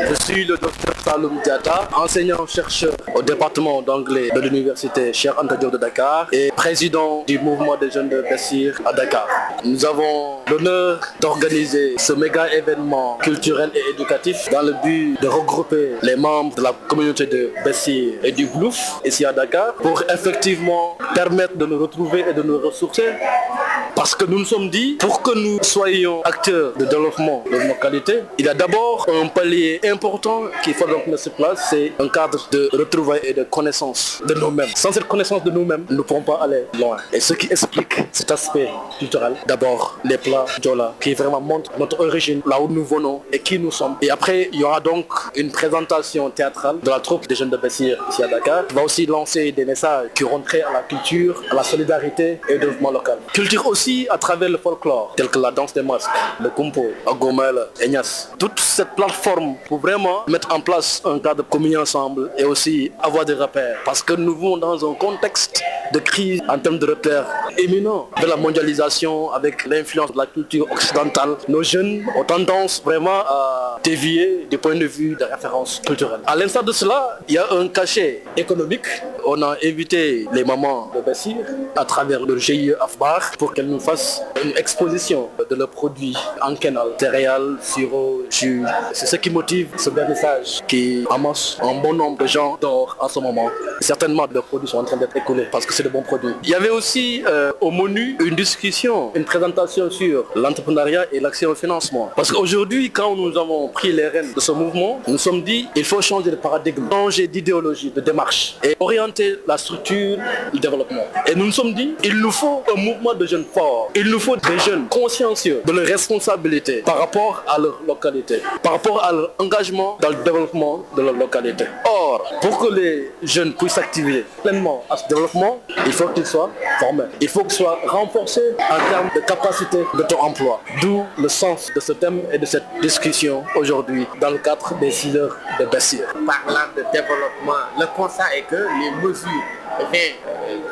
Je suis le docteur Saloum Diatta, enseignant-chercheur au département d'anglais de l'université Cheikh Anta Diop de Dakar et président du mouvement des jeunes de Bessir à Dakar. Nous avons l'honneur d'organiser ce méga événement culturel et éducatif dans le but de regrouper les membres de la communauté de Bessir et du Blouf ici à Dakar pour effectivement permettre de nous retrouver et de nous ressourcer. Parce que nous nous sommes dit, pour que nous soyons acteurs de développement de nos localités, il y a d'abord un palier important qu'il faut donc mettre sur place, c'est un cadre de retrouvailles et de connaissance de nous-mêmes. Sans cette connaissance de nous-mêmes, nous ne pourrons pas aller loin. Et ce qui explique cet aspect culturel, d'abord les plats Diola, qui vraiment montrent notre origine, là où nous venons et qui nous sommes. Et après, il y aura donc une présentation théâtrale de la troupe des jeunes de Bessir ici à Dakar, qui va aussi lancer des messages qui auront trait à la culture, à la solidarité et au développement local. Culture aussi à travers le folklore, tel que la danse des masques, le kumpo, Agomel, Enyas. Toute cette plateforme pour vraiment mettre en place un cadre commun ensemble et aussi avoir des repères. Parce que nous vivons dans un contexte de crise en termes de repères éminents de la mondialisation avec l'influence de la culture occidentale. Nos jeunes ont tendance vraiment à dévier du point de vue des références culturelles. À l'instar de cela, il y a un cachet économique. On a invité les mamans de Bessir à travers le GIE Afbar pour qu'elles nous fassent une exposition de leurs produits en canal, céréales, sirop, jus. C'est ce qui motive ce vernissage qui amasse un bon nombre de gens d'or en ce moment. Certainement, leurs produits sont en train d'être écoulés parce que c'est de bons produits. Il y avait aussi au menu une discussion, une présentation sur l'entrepreneuriat et l'accès au financement. Parce qu'aujourd'hui, quand nous avons pris les rênes de ce mouvement, nous nous sommes dit il faut changer de paradigme, changer d'idéologie, de démarche et orienter la structure du développement. Et nous nous sommes dit il nous faut un mouvement de jeunes forts. Il nous faut des jeunes consciencieux de leurs responsabilités par rapport à leur localité, par rapport à leur engagement dans le développement de leur localité. Or, pour que les jeunes puissent s'activer pleinement à ce développement, il faut qu'ils soient formés. Il faut qu'ils soient renforcés en termes de capacité d'auto-emploi. D'où le sens de ce thème et de cette discussion aujourd'hui dans le cadre des 6 heures de Bessir. Parlant de développement, le constat est que les mesures viennent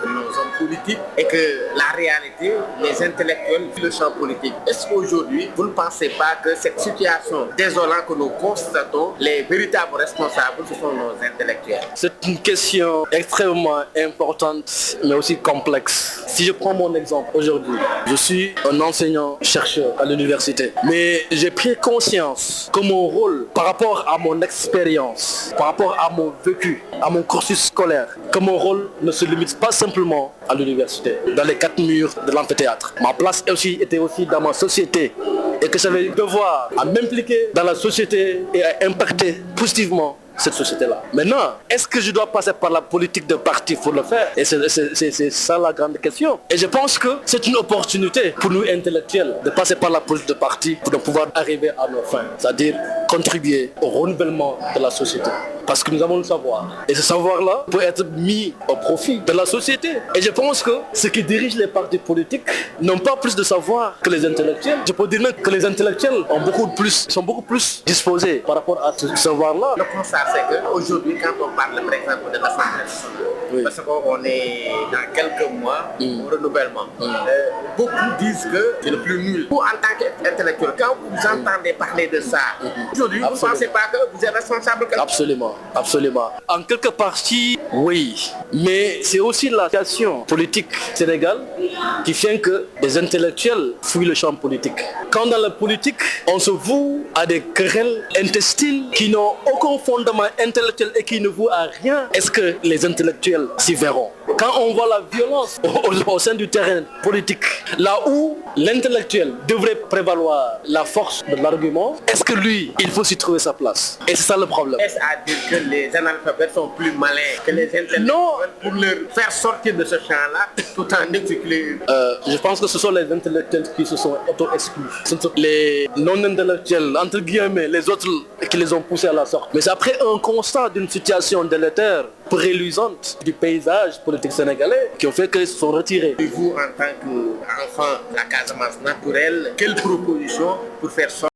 de nos hommes politiques et que la réalité, les intellectuels, le champ politique. Est-ce qu'aujourd'hui, vous ne pensez pas que cette situation désolante que nous constatons, les véritables responsables, ce sont nos intellectuels? C'est une question extrêmement importante, mais aussi complexe. Si je prends mon exemple aujourd'hui, je suis un enseignant-chercheur à l'université, mais j'ai pris conscience que mon rôle, par rapport à mon expérience, par rapport à mon vécu, à mon cursus scolaire, que mon rôle ne se limite pas simplement à l'université, dans les 4 murs de l'amphithéâtre. Ma place était aussi dans ma société et que j'avais le devoir à m'impliquer dans la société et à impacter positivement cette société-là. Maintenant, est-ce que je dois passer par la politique de parti pour le faire? Et c'est ça la grande question. Et je pense que c'est une opportunité pour nous intellectuels de passer par la politique de parti pour pouvoir arriver à nos fins, c'est-à-dire contribuer au renouvellement de la société. Parce que nous avons le savoir. Et ce savoir-là peut être mis au profit de la société. Et je pense que ceux qui dirigent les partis politiques n'ont pas plus de savoir que les intellectuels. Je peux dire même que les intellectuels sont beaucoup plus disposés par rapport à ce savoir-là. Le constat, c'est qu'aujourd'hui, quand on parle par exemple de l'Assemblée nationale, oui, parce qu'on est dans quelques mois au renouvellement, beaucoup disent que c'est le plus nul. Vous, en tant qu'intellectuel, quand vous entendez parler de ça, aujourd'hui, vous ne pensez pas que vous êtes responsable? Absolument. Absolument. En quelque partie, oui. Mais c'est aussi la situation politique sénégale qui fait que des intellectuels fuient le champ politique. Quand dans la politique, on se voue à des querelles intestines qui n'ont aucun fondement intellectuel et qui ne vouent à rien, est-ce que les intellectuels s'y verront? Quand on voit la violence au sein du terrain politique, là où l'intellectuel devrait prévaloir la force de l'argument, est-ce que lui, il faut s'y trouver sa place? Et c'est ça le problème. Est-ce à dire que les analphabètes sont plus malins que les intellectuels? Non. Pour leur faire sortir de ce champ-là, tout en excluant. Je pense que ce sont les intellectuels qui se sont auto-exclus. Ce sont les non-intellectuels, entre guillemets, les autres qui les ont poussés à la sorte. Mais c'est après un constat d'une situation délétère, préluisante du paysage politique sénégalais qui ont fait qu'ils se sont retirés. Et vous, en tant qu'enfant de la Casamance naturelle, quelle proposition pour faire sortir